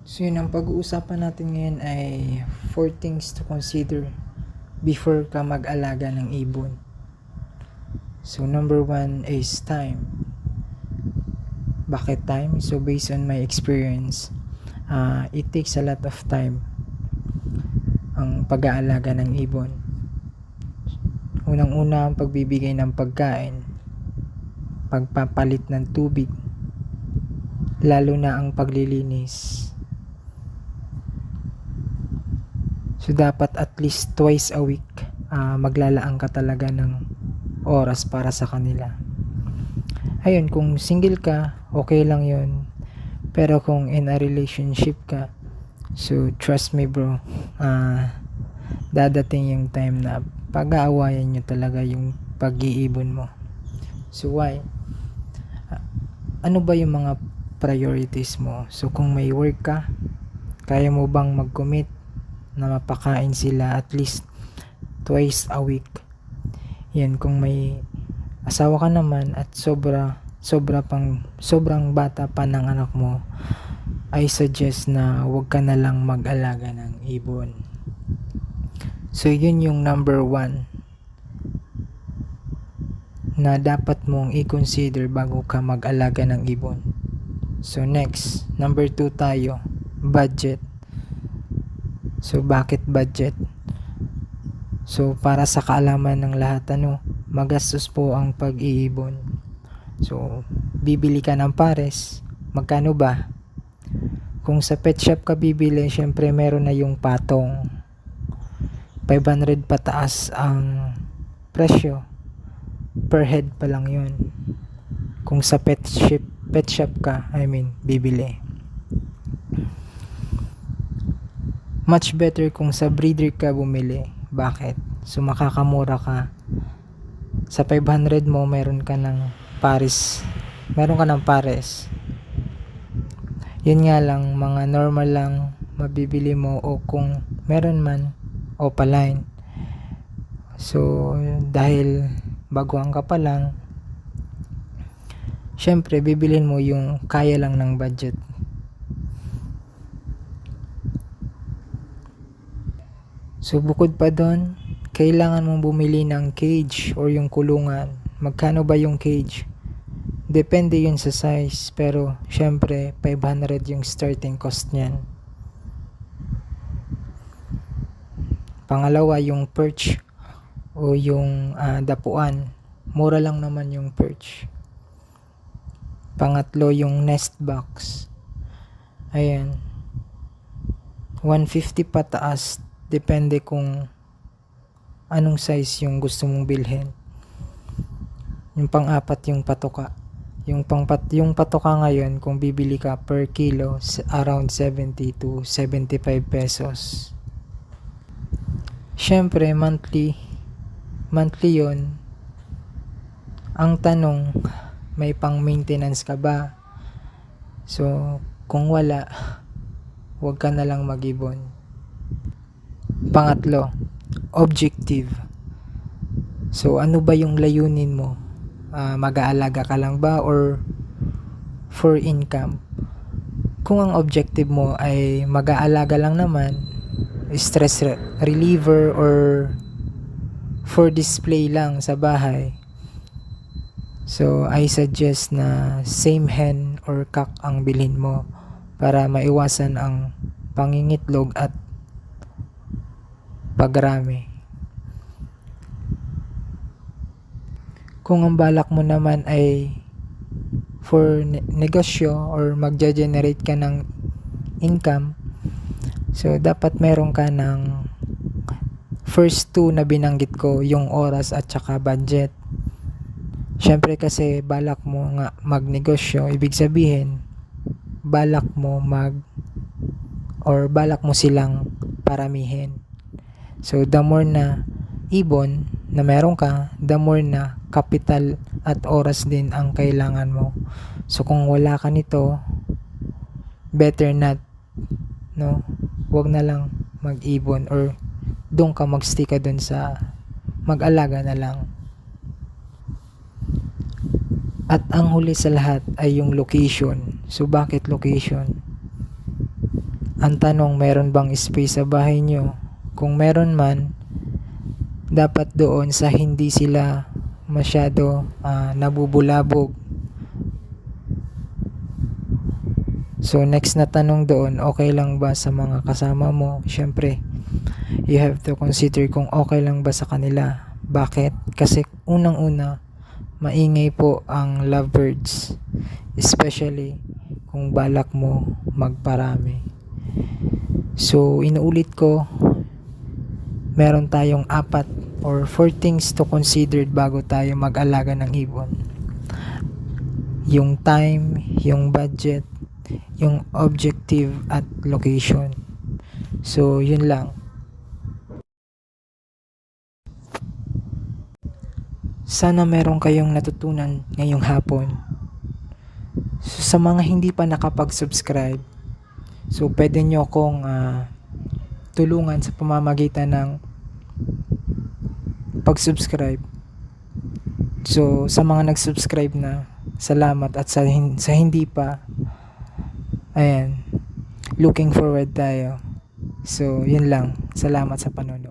So yun, ang pag-uusapan natin ngayon ay 4 things to consider before ka mag-alaga ng ibon. So number 1 is time. Bakit time? So based on my experience, it takes a lot of time ang pag-aalaga ng ibon. Unang-una ang pagbibigay ng pagkain, pagpapalit ng tubig, lalo na ang paglilinis. So dapat at least twice a week maglalaan ka talaga ng oras para sa kanila. Ayun, kung single ka, okay lang yun. Pero kung in a relationship ka, so trust me bro, dadating yung time na pag-aawayan nyo talaga yung pag-iibon mo. So why? Ano ba yung mga priorities mo? So kung may work ka, kaya mo bang mag-commit na mapakain sila at least twice a week? Yan, kung may asawa ka naman at sobrang bata pa ng anak mo, I suggest na wag ka na lang mag-alaga ng ibon. So yun yung number 1 na dapat mong i-consider bago ka mag-alaga ng ibon. So next, number 2 tayo, budget. So bakit budget? So para sa kaalaman ng lahat, magastos po ang pag-iibon. So bibili ka ng pares, magkano ba? Kung sa pet shop ka bibili, syempre meron na yung patong. 500 pataas ang presyo. Per head pa lang yun. Kung sa pet shop ka, bibili. Much better kung sa breeder ka bumili. Bakit? So makakamura ka. Sa 500 mo, meron ka ng pares. Yun nga lang, mga normal lang mabibili mo, o kung meron man, opaline. So dahil baguhan ka pa lang, syempre bibilin mo yung kaya lang ng budget. So bukod pa doon, kailangan mong bumili ng cage or yung kulungan. Magkano ba yung cage? Depende yun sa size, pero syempre 500 yung starting cost niyan. Pangalawa, yung perch o yung dapuan. Mura lang naman yung perch. Pangatlo, yung nest box. Ayan, 150 pataas. Depende kung anong size yung gusto mong bilhin. Yung pang-apat, yung patoka. Yung patoka ngayon, kung bibili ka per kilo, around 70 to 75 pesos. Syempre, monthly yon. Ang tanong, may pang maintenance ka ba? So kung wala, wag ka na lang mag-ibon. Pangatlo, objective. So ano ba yung layunin mo? Mag-aalaga ka lang ba or for income? Kung ang objective mo ay mag-aalaga lang naman, stress reliever or for display lang sa bahay, so I suggest na same hen or cock ang bilhin mo para maiwasan ang pangingitlog at pagrami. Kung ang balak mo naman ay for negosyo or magja-generate ka ng income, so dapat meron ka ng first 2 na binanggit ko, yung oras at saka budget. Syempre kasi balak mo nga magnegosyo, ibig sabihin balak mo silang paramihin. So the more na ibon na meron ka, the more na capital at oras din ang kailangan mo. So kung wala ka nito, better not, wag na lang mag-ibon or doon ka magstick ka dun sa mag-alaga na lang. At ang huli sa lahat ay yung location. So bakit location? Ang tanong, meron bang space sa bahay nyo? Kung meron man, dapat doon sa hindi sila masyado nabubulabog. So next na tanong doon, okay lang ba sa mga kasama mo? Syempre, you have to consider kung okay lang ba sa kanila. Bakit? Kasi unang-una, maingay po ang lovebirds, especially kung balak mo magparami. So inuulit ko, meron tayong 4 or 4 things to consider bago tayo mag-alaga ng ibon. Yung time, yung budget, yung objective at location. So yun lang. Sana meron kayong natutunan ngayong hapon. So, sa mga hindi pa nakapag-subscribe, so pwede nyo akong tulungan sa pamamagitan ng pag-subscribe. So sa mga nag-subscribe na, salamat, at sa hindi pa, ayan, looking forward tayo. So yun lang, salamat sa panonood.